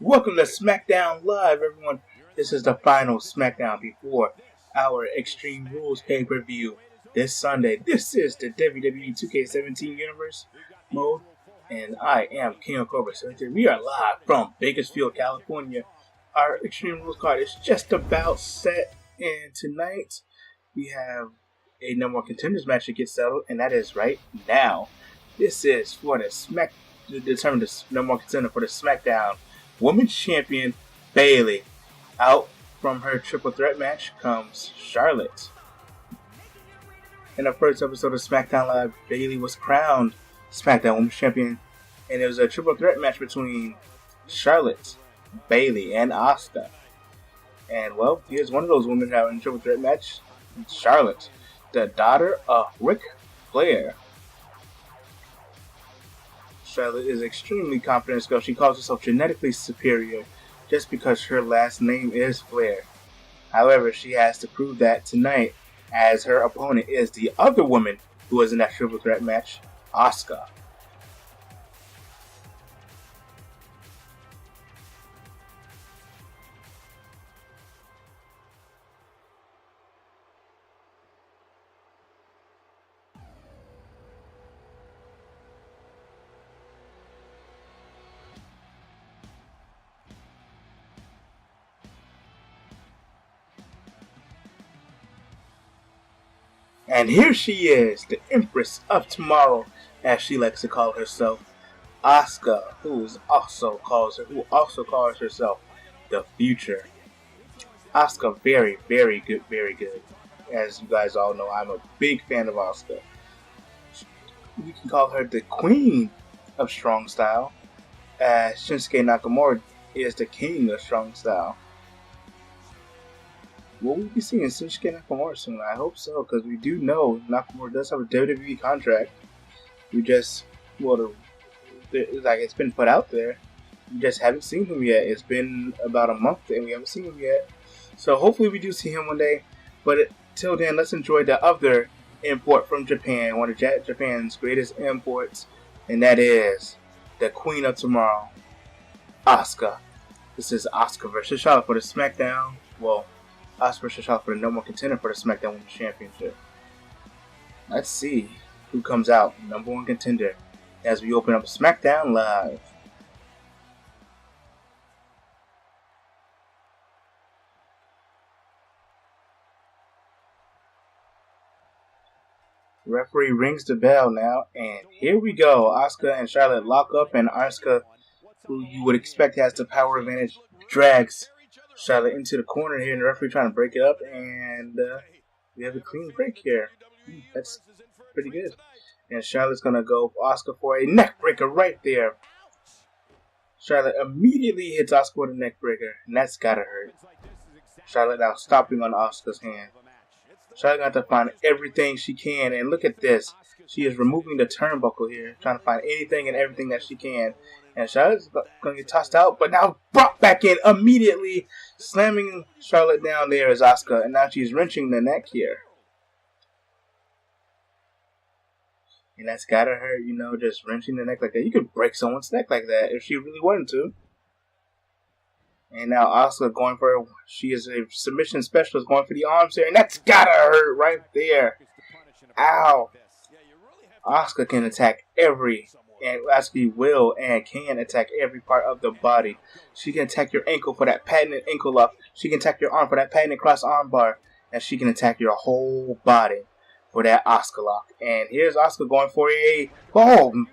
Welcome to Smackdown Live, everyone. This is the final Smackdown before our Extreme Rules pay-per-view this Sunday. This is the WWE 2K17 Universe mode, and I am King of Cobra. So we are live from Bakersfield, California. Our Extreme Rules card is just about set, and tonight we have a No More Contenders match to get settled, and that is right now. This is for the to determine the No More Contender for the Smackdown Women's Champion Bayley. Out from her triple threat match comes Charlotte. In the first episode of Smackdown Live, Bayley was crowned Smackdown Women's Champion, and it was a triple threat match between Charlotte, Bayley, and Asuka. And well, here's one of those women having a triple threat match. Charlotte, the daughter of Ric Flair. Charlotte is extremely confident girl. She calls herself genetically superior just because her last name is Flair. However, she has to prove that tonight, as her opponent is the other woman who was in that triple threat match, Asuka. And here she is, the Empress of Tomorrow, as she likes to call herself, Asuka, who also calls herself the Future. Asuka, very, very good, very good. As you guys all know, I'm a big fan of Asuka. You can call her the Queen of Strong Style, as Shinsuke Nakamura is the King of Strong Style. Will we be seeing Shinsuke Nakamura soon? I hope so, because we do know Nakamura does have a WWE contract. We just, it's been put out there. We just haven't seen him yet. It's been about a month and we haven't seen him yet. So hopefully we do see him one day. But till then, let's enjoy the other import from Japan, one of Japan's greatest imports, and that is the Queen of Tomorrow, Asuka. This is Asuka versus Charlotte for the Smackdown. Asuka versus Charlotte for the No More Contender for the SmackDown Women's Championship. Let's see who comes out number one contender as we open up SmackDown Live. The referee rings the bell now, and here we go. Asuka and Charlotte lock up, and Asuka, who you would expect has the power advantage, drags Charlotte into the corner here, and the referee trying to break it up, and we have a clean break here. That's pretty good. And Charlotte's going to go for Asuka for a neck breaker right there. Charlotte immediately hits Asuka with a neck breaker, and that's got to hurt. Charlotte now stopping on Asuka's hand. Charlotte got to find everything she can, and look at this. She is removing the turnbuckle here, trying to find anything and everything that she can. And Charlotte's going to get tossed out, but now brought back in immediately, slamming Charlotte down there as Asuka. And now she's wrenching the neck here. And that's got to hurt, just wrenching the neck like that. You could break someone's neck like that if she really wanted to. And now Asuka going for, she is a submission specialist, going for the arms here. And that's got to hurt right there. Ow. Asuka can attack Asuka will and can attack every part of the body. She can attack your ankle for that patented ankle lock. She can attack your arm for that patented cross arm bar. And she can attack your whole body for that Asuka lock. And here's Asuka going for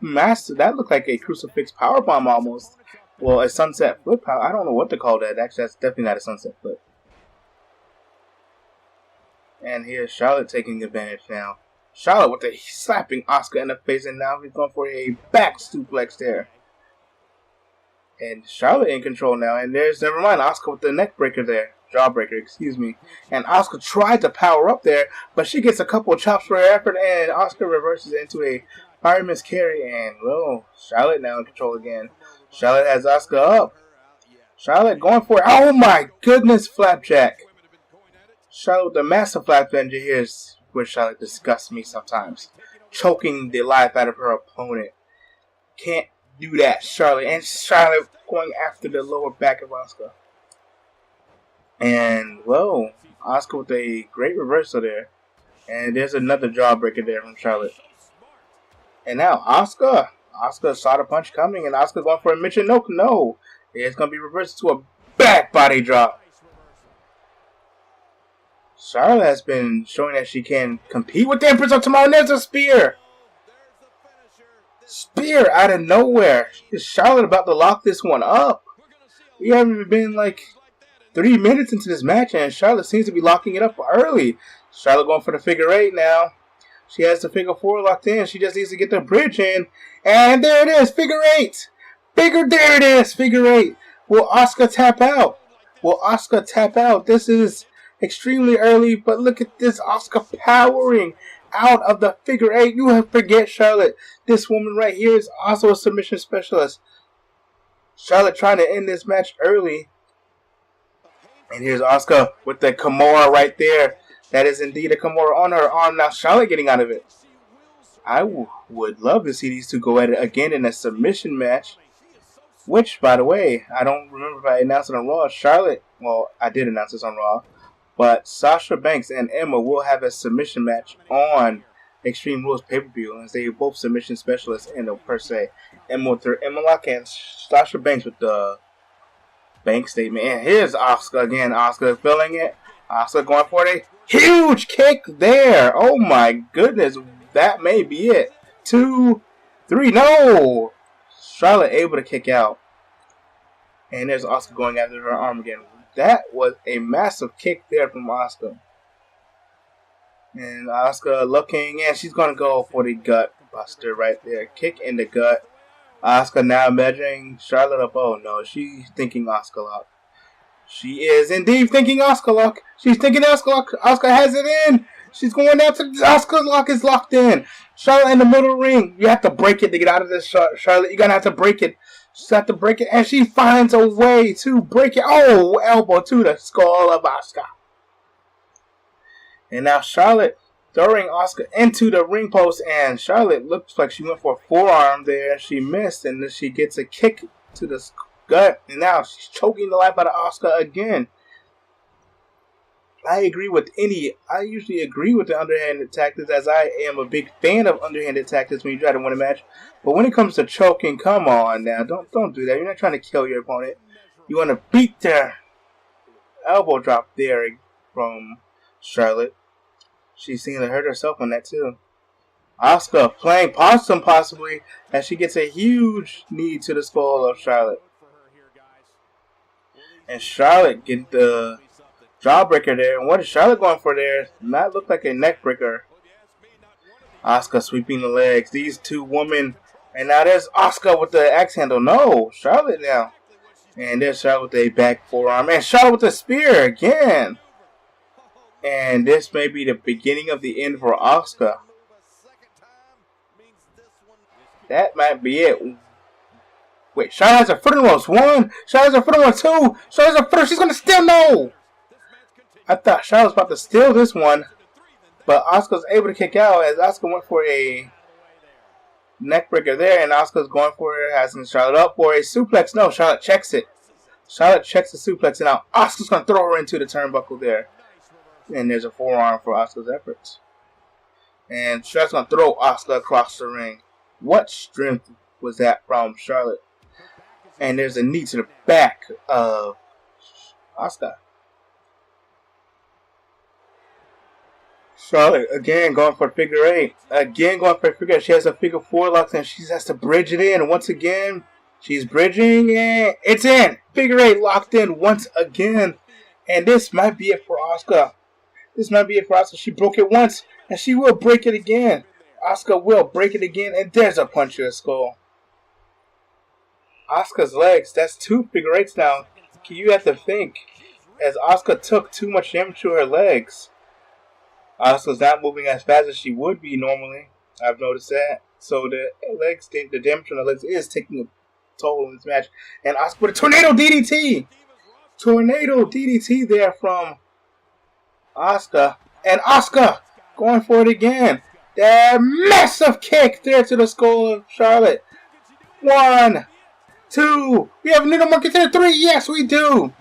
master. That looked like a crucifix powerbomb almost. Well, a sunset flip. I don't know what to call that. Actually, that's definitely not a sunset flip. And here's Charlotte taking advantage now. Charlotte with the slapping Asuka in the face, and now he's going for a back suplex there. And Charlotte in control now, and never mind, Asuka with the neck breaker there. Jawbreaker, excuse me. And Asuka tried to power up there, but she gets a couple of chops for her effort, and Asuka reverses into a fireman's carry, and, Charlotte now in control again. Charlotte has Asuka up. Charlotte going for it. Oh my goodness, flapjack. Charlotte with the massive flapjack. Here's where Charlotte disgusts me sometimes. Choking the life out of her opponent. Can't do that, Charlotte. And Charlotte going after the lower back of Asuka. And, well, Asuka with a great reversal there. And there's another jawbreaker there from Charlotte. And now Asuka saw the punch coming, and Asuka going for a mission. No. It's going to be reversed to a back body drop. Charlotte has been showing that she can compete with the Empress of Tomorrow. And there's a spear. Spear out of nowhere. Is Charlotte about to lock this one up? We haven't even been like 3 minutes into this match, and Charlotte seems to be locking it up early. Charlotte going for the figure 8 now. She has the figure 4 locked in. She just needs to get the bridge in. And there it is, figure 8. There it is, figure 8. Will Asuka tap out? This is extremely early, but look at this, Asuka powering out of the figure 8. You have forget Charlotte. This woman right here is also a submission specialist. Charlotte trying to end this match early. And here's Asuka with the Kimura right there. That is indeed a Kimura on her arm. Now Charlotte getting out of it. I would love to see these two go at it again in a submission match. Which, by the way, I don't remember if I announced it on Raw. Charlotte, well, I did announce this on Raw. But Sasha Banks and Emma will have a submission match on Extreme Rules pay-per-view, as they are both submission specialists per se. Emma with her Emma lock and Sasha Banks with the bank statement. And here's Asuka again. Asuka filling it. Asuka going for a huge kick there. Oh my goodness. That may be it. 2, 3. No! Charlotte able to kick out. And there's Asuka going after her arm again. That was a massive kick there from Asuka. And Asuka looking, and she's going to go for the gut buster right there. Kick in the gut. Asuka now measuring Charlotte up. Oh no, she's thinking Asuka lock. She is indeed thinking Asuka lock. She's thinking Asuka lock. Asuka has it in. She's going down to Asuka lock is locked in. Charlotte in the middle ring. You have to break it to get out of this, Charlotte. You're going to have to break it. She's have to break it, and she finds a way to break it. Oh, elbow to the skull of Asuka. And now Charlotte throwing Asuka into the ring post, and Charlotte looks like she went for a forearm there. She missed, and then she gets a kick to the gut, and now she's choking the life out of Asuka again. I usually agree with the underhanded tactics, as I am a big fan of underhanded tactics when you try to win a match. But when it comes to choking, come on now, don't do that. You're not trying to kill your opponent. You want to beat their elbow drop there from Charlotte. She seemed to hurt herself on that too. Asuka playing possum possibly, as she gets a huge knee to the skull of Charlotte. And Charlotte get the jawbreaker there. And what is Charlotte going for there? Not look like a neck breaker. Asuka sweeping the legs. These two women. And now there's Asuka with the axe handle. No, Charlotte now. And there's Charlotte with a back forearm. And Charlotte with a spear again. And this may be the beginning of the end for Asuka. That might be it. Wait, Charlotte has her foot in the ropes. 1. Charlotte has her foot in the ropes. 2. Charlotte has her foot. She's going to steal. No. I thought Charlotte was about to steal this one. But Asuka was able to kick out, as Asuka went for a neck breaker there. And Asuka's going for it, asking Charlotte up for a suplex. No, Charlotte checks it. Charlotte checks the suplex. And now Asuka's going to throw her into the turnbuckle there. And there's a forearm for Asuka's efforts. And Charlotte's going to throw Asuka across the ring. What strength was that from Charlotte? And there's a knee to the back of Asuka. Charlotte again going for figure 8. Again going for figure 8. She has a figure 4 locked in. She has to bridge it in. Once again, she's bridging and it's in. Figure 8 locked in once again. And this might be it for Asuka. She broke it once and she will break it again. Asuka will break it again, and there's a punch to the skull. Asuka's legs, that's 2 figure 8s now. You have to think, as Asuka took too much damage to her legs. Asuka's not moving as fast as she would be normally. I've noticed that. So the damage on the legs is taking a toll in this match. And Asuka with a tornado DDT. Tornado DDT there from Asuka. And Asuka going for it again. That massive kick there to the skull of Charlotte. 1, 2. We have a new number one contender. 3. Yes, we do.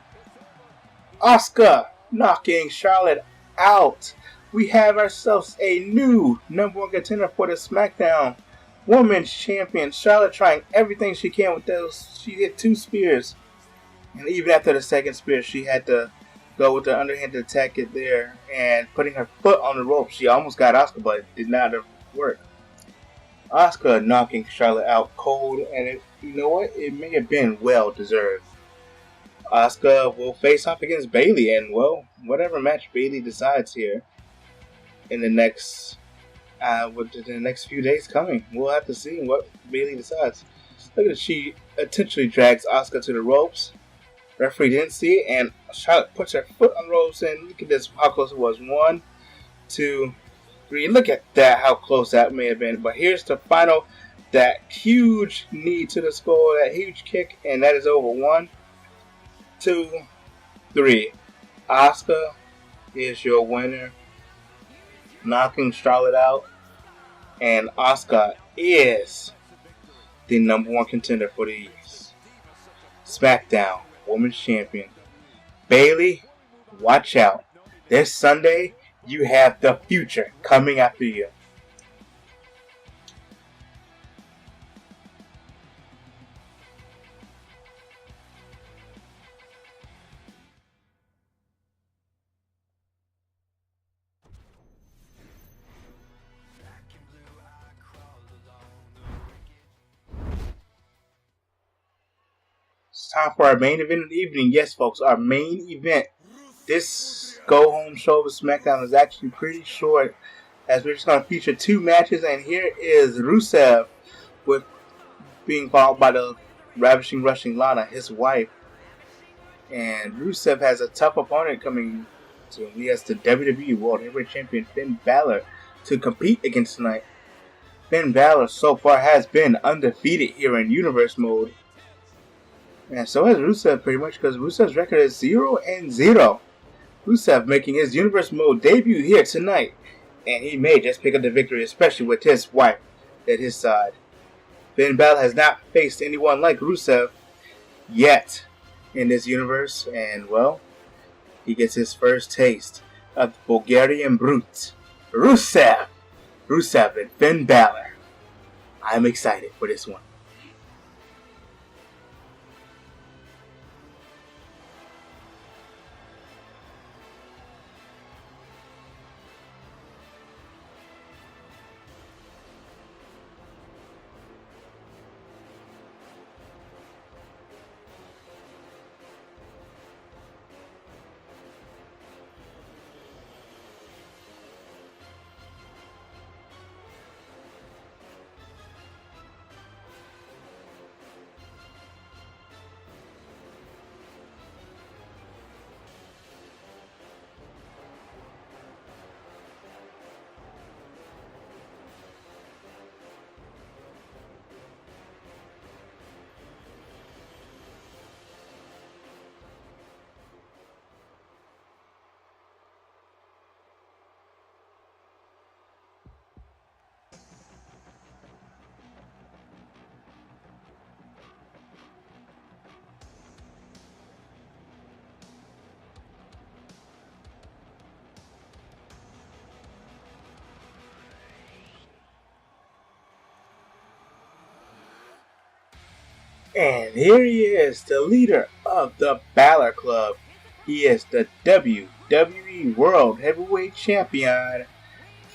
Asuka knocking Charlotte out. We have ourselves a new number one contender for the SmackDown Women's Champion. Charlotte trying everything she can with those. She hit 2 spears. And even after the second spear, she had to go with the underhanded attack it there. And putting her foot on the rope, she almost got Asuka, but it did not work. Asuka knocking Charlotte out cold. And you know what? It may have been well deserved. Asuka will face off against Bayley. And, well, whatever match Bayley decides here in the next few days coming. We'll have to see what Bayley decides. Look at she intentionally drags Asuka to the ropes. Referee didn't see it, and Charlotte puts her foot on the ropes, and look at this, how close it was. 1, 2, 3. Look at that, how close that may have been. But here's the final, that huge knee to the skull, that huge kick, and that is over. 1, 2, 3. Asuka is your winner, knocking Charlotte out. And Asuka is the number one contender for the SmackDown Women's Champion. Bayley, watch out. This Sunday, you have the future coming after you. It's time for our main event of the evening. Yes, folks, our main event. This go-home show of SmackDown is actually pretty short, as we're just going to feature 2 matches. And here is Rusev, with being followed by the ravishing Rushing Lana, his wife. And Rusev has a tough opponent coming to him. He has the WWE World Heavyweight Champion Finn Balor to compete against tonight. Finn Balor so far has been undefeated here in Universe mode. And so has Rusev, pretty much, because Rusev's record is 0-0. Rusev making his Universe Mode debut here tonight. And he may just pick up the victory, especially with his wife at his side. Finn Balor has not faced anyone like Rusev yet in this universe. And, well, he gets his first taste of the Bulgarian Brute. Rusev and Finn Balor. I'm excited for this one. And here he is, the leader of the Balor Club. He is the WWE World Heavyweight Champion,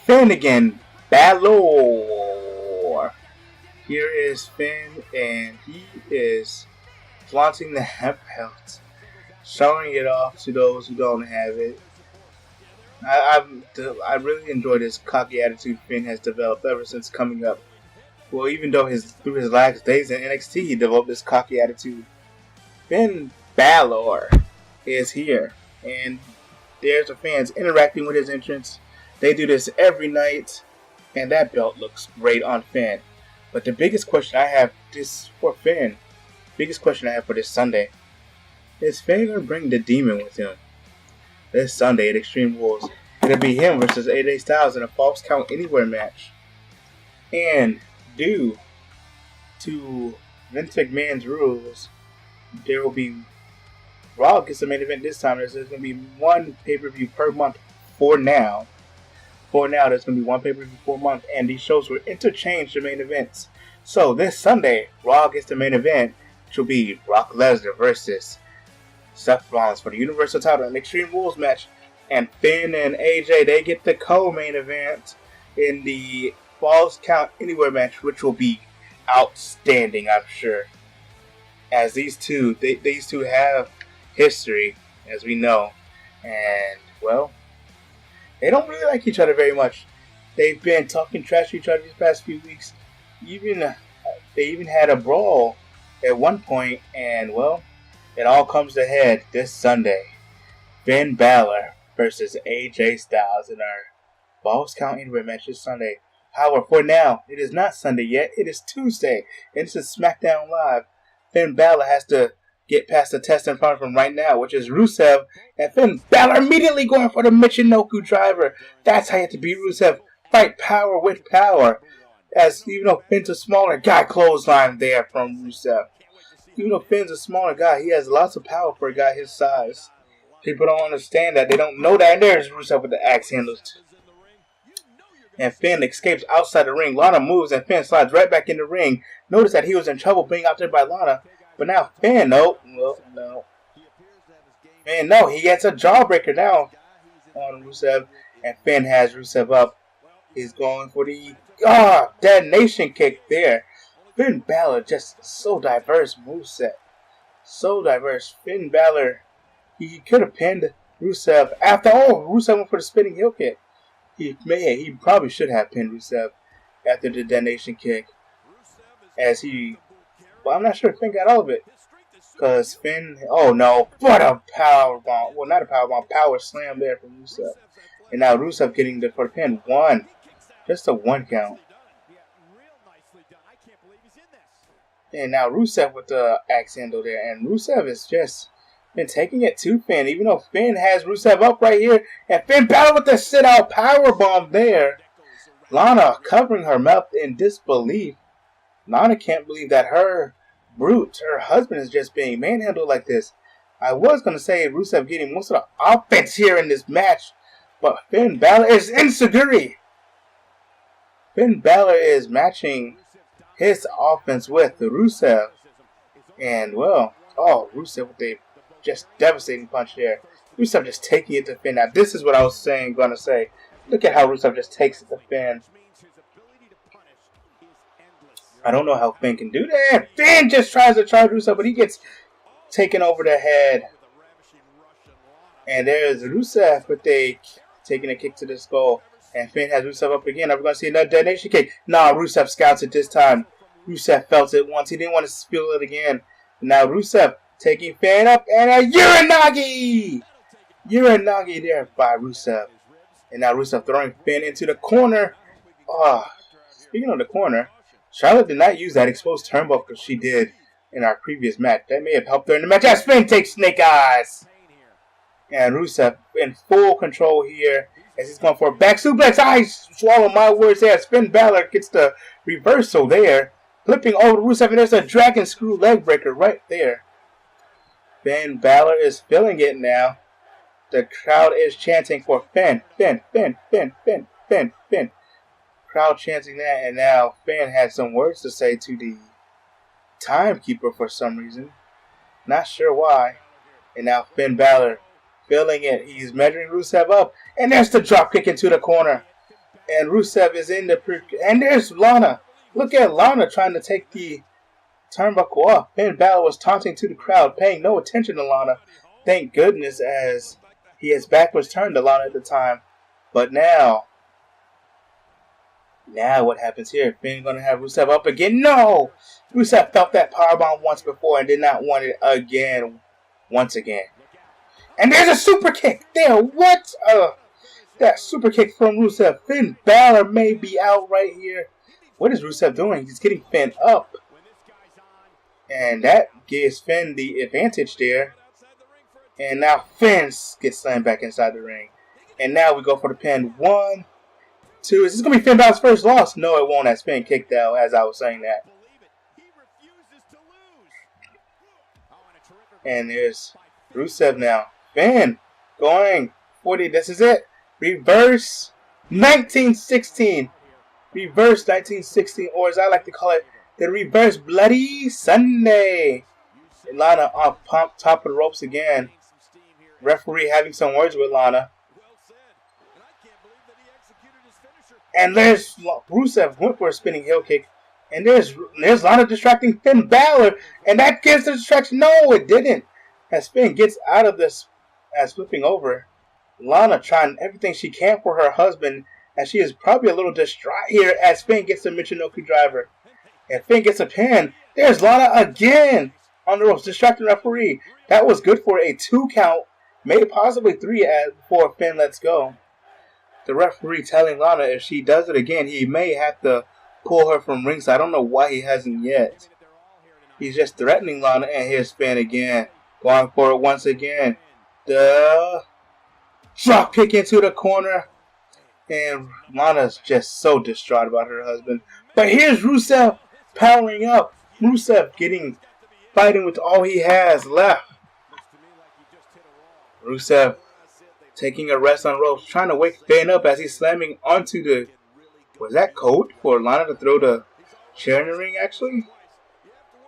Finn Balor. Here is Finn, and he is flaunting the belt, showing it off to those who don't have it. I really enjoy this cocky attitude Finn has developed ever since coming up. Well, even though through his last days in NXT, he developed this cocky attitude. Finn Balor is here, and there's the fans interacting with his entrance. They do this every night, and that belt looks great on Finn. But the biggest question I have for this Sunday, is Finn going to bring the Demon with him this Sunday at Extreme Rules? It'll be him versus AJ Styles in a Falls Count Anywhere match. And due to Vince McMahon's rules, there will be Raw gets the main event this time. There's going to be one pay-per-view per month for now. For now, there's going to be one pay-per-view per month, and these shows will interchange the main events. So this Sunday, Raw gets the main event, which will be Brock Lesnar versus Seth Rollins for the Universal title, an Extreme Rules match. And Finn and AJ, they get the co-main event in the Falls Count Anywhere match, which will be outstanding, I'm sure. As these two have history, as we know, and well, they don't really like each other very much. They've been talking trash to each other these past few weeks. They even had a brawl at one point, and well, it all comes to head this Sunday. Finn Balor versus AJ Styles in our Falls Count Anywhere match this Sunday. However, for now, it is not Sunday yet. It is Tuesday, and this is SmackDown Live. Finn Balor has to get past the test in front of him right now, which is Rusev, and Finn Balor immediately going for the Michinoku driver. That's how you have to beat Rusev. Fight power with power. As even though Finn's a smaller guy, clothesline there from Rusev. Even though Finn's a smaller guy, he has lots of power for a guy his size. People don't understand that. They don't know that. And there's Rusev with the axe handles. And Finn escapes outside the ring. Lana moves and Finn slides right back in the ring. Notice that he was in trouble being out there by Lana. But now Finn, no. Man, no, he gets a jawbreaker now on Rusev. And Finn has Rusev up. He's going for the detonation kick there. Finn Balor, just so diverse moveset. So diverse. Finn Balor, he could have pinned Rusev after Rusev went for the spinning heel kick. He probably should have pinned Rusev after the detonation kick. I'm not sure if Finn got all of it. Because Finn, what a power bomb. Well, not a power bomb, power slam there from Rusev. And now Rusev getting for the pin. Just a 1 count. And now Rusev with the axe handle there. And Rusev has just been taking it to Finn. Even though Finn has Rusev up right here. And Finn Balor with the sit-out powerbomb there. Lana covering her mouth in disbelief. Lana can't believe that her husband is just being manhandled like this. I was going to say Rusev getting most of the offense here in this match. But Finn Balor is insecure. Finn Balor is matching his offense with Rusev. And, Rusev with a just devastating punch there. Rusev just taking it to Finn. Now, this is what I was going to say. Look at how Rusev just takes it to Finn. I don't know how Finn can do that. Finn just tries to charge Rusev, but he gets taken over the head. And there's Rusev with taking a kick to the skull. And Finn has Rusev up again. Are we going to see another detonation kick? Nah, Rusev scouts it this time. Rusev felt it once. He didn't want to feel it again. Now Rusev taking Finn up. And a Uranagi! Uranagi there by Rusev. And now Rusev throwing Finn into the corner. Speaking of the corner, Charlotte did not use that exposed turnbuckle she did in our previous match. That may have helped her in the match as Finn takes Snake Eyes. And Rusev in full control here as he's going for a back suplex. I swallow my words there as Finn Balor gets the reversal there. Flipping over to Rusev, and there's a dragon screw leg breaker right there. Finn Balor is feeling it now. The crowd is chanting for Finn, Finn, Finn, Finn, Finn, Finn, Finn. Crowd chanting that, and now Finn had some words to say to the timekeeper for some reason. Not sure why. And now Finn Balor feeling it. He's measuring Rusev up. And there's the dropkick into the corner. And Rusev is in the... And there's Lana. Look at Lana trying to take the turnbuckle off. Finn Balor was taunting to the crowd, paying no attention to Lana. Thank goodness, as his back was turned to Lana at the time. But now what happens here? Finn going to have Rusev up again? No! Rusev felt that powerbomb once before and did not want it again. Once again. And there's a super kick there. What? That super kick from Rusev. Finn Balor may be out right here. What is Rusev doing? He's getting Finn up. And that gives Finn the advantage there. And now Finn gets slammed back inside the ring. And now we go for the pin. 1, 2. Is this going to be Finn Balor's first loss? No, it won't, as Finn kicked out as I was saying that. And there's Rusev now. Finn going 40. This is it. Reverse 1916. Reverse 1916, or as I like to call it, the Reverse Bloody Sunday. Lana off top of the ropes again. Referee having some words with Lana. And there's Rusev went for a spinning heel kick. And there's Lana distracting Finn Balor. And that gives the distraction. No, it didn't. As Finn gets out of this as flipping over. Lana trying everything she can for her husband. And she is probably a little distraught here as Finn gets a Michinoku driver. And Finn gets a pin. There's Lana again on the ropes, distracting the referee. That was good for a 2 count. Maybe possibly 3 before Finn lets go. The referee telling Lana if she does it again, he may have to pull her from ringside. I don't know why he hasn't yet. He's just threatening Lana, and here's Finn again. Going for it once again. The drop kick into the corner. And Lana's just so distraught about her husband. But here's Rusev powering up. Rusev fighting with all he has left. Rusev taking a rest on ropes, trying to wake Finn up as he's slamming onto the... Was that code for Lana to throw the chair in the ring, actually?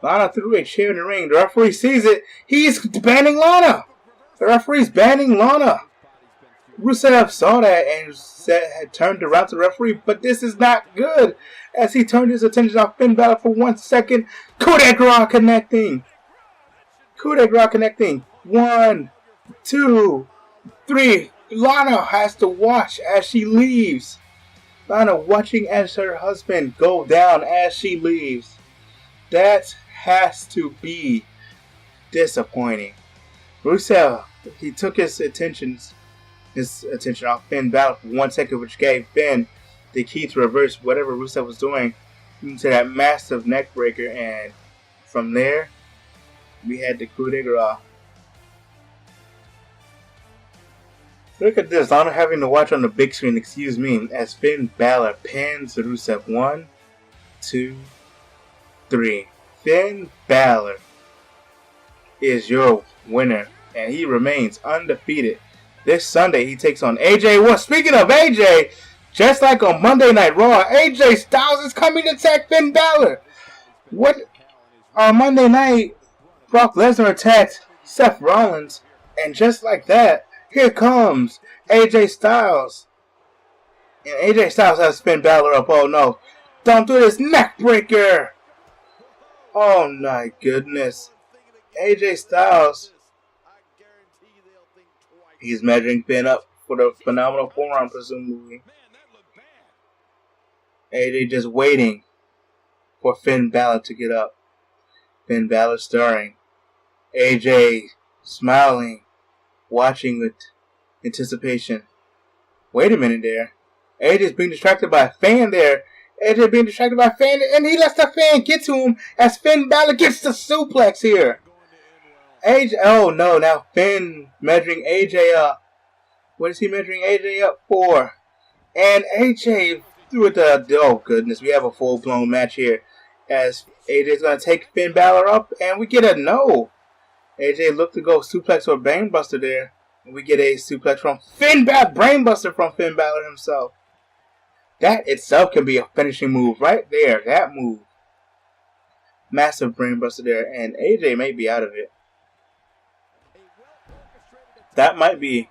Lana threw a chair in the ring. The referee sees it. He's banning Lana. The referee's banning Lana. Rusev saw that and had turned around to the referee, but this is not good. As he turned his attention off Finn Balor for 1 second. Coup de grace connecting. Coup de grace connecting. 1, 2, 3. Lana has to watch as she leaves. Lana watching as her husband go down as she leaves. That has to be disappointing. Rusev, he took his attention off Finn Balor for 1 second, which gave Finn the key to reverse whatever Rusev was doing into that massive neck breaker, and from there we had the coup de grace. Look at this, Lana having to watch on the big screen, excuse me, as Finn Balor pins Rusev. 1, 2, 3. Finn Balor is your winner, and he remains undefeated. This Sunday, he takes on AJ. Well, speaking of AJ, just like on Monday Night Raw, AJ Styles is coming to attack Finn Balor. What? On Monday night, Brock Lesnar attacked Seth Rollins, and just like that, here comes AJ Styles. And AJ Styles has Finn Balor up. Oh no. Don't do this, neck breaker. Oh my goodness. AJ Styles. He's measuring Finn up for the phenomenal forearm, presumably. AJ just waiting for Finn Balor to get up. Finn Balor stirring. AJ smiling, watching with anticipation. Wait a minute there. AJ's being distracted by a fan there. AJ being distracted by a fan, and he lets the fan get to him as Finn Balor gets the suplex here. AJ, oh no, now Finn measuring AJ up. What is he measuring AJ up for? And AJ threw it to, oh goodness, we have a full-blown match here. As AJ's going to take Finn Balor up, and we get a no. AJ looked to go suplex or brainbuster there. And we get a suplex from Finn Balor, brainbuster from Finn Balor himself. That itself can be a finishing move right there, that move. Massive brainbuster there, and AJ may be out of it. That might be,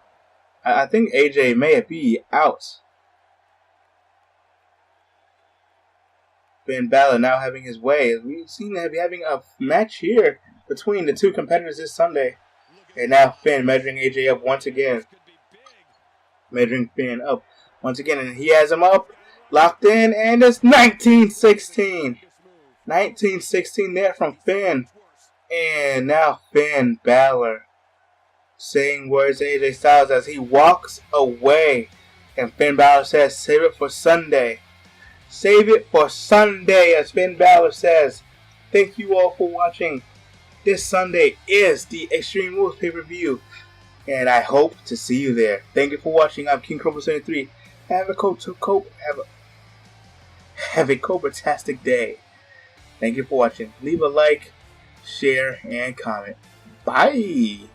I think AJ may be out. Finn Balor now having his way. We've seen him having a match here between the two competitors this Sunday. And now Finn measuring AJ up once again. Measuring Finn up once again. And he has him up, locked in, and it's 1916. 1916 there from Finn. And now Finn Balor saying words to AJ Styles as he walks away. And Finn Balor says, save it for Sunday. Save it for Sunday, as Finn Balor says. Thank you all for watching. This Sunday is the Extreme Rules pay-per-view. And I hope to see you there. Thank you for watching. I'm King Cobra 73. Have a Cobra-tastic day. Thank you for watching. Leave a like, share, and comment. Bye. Bye.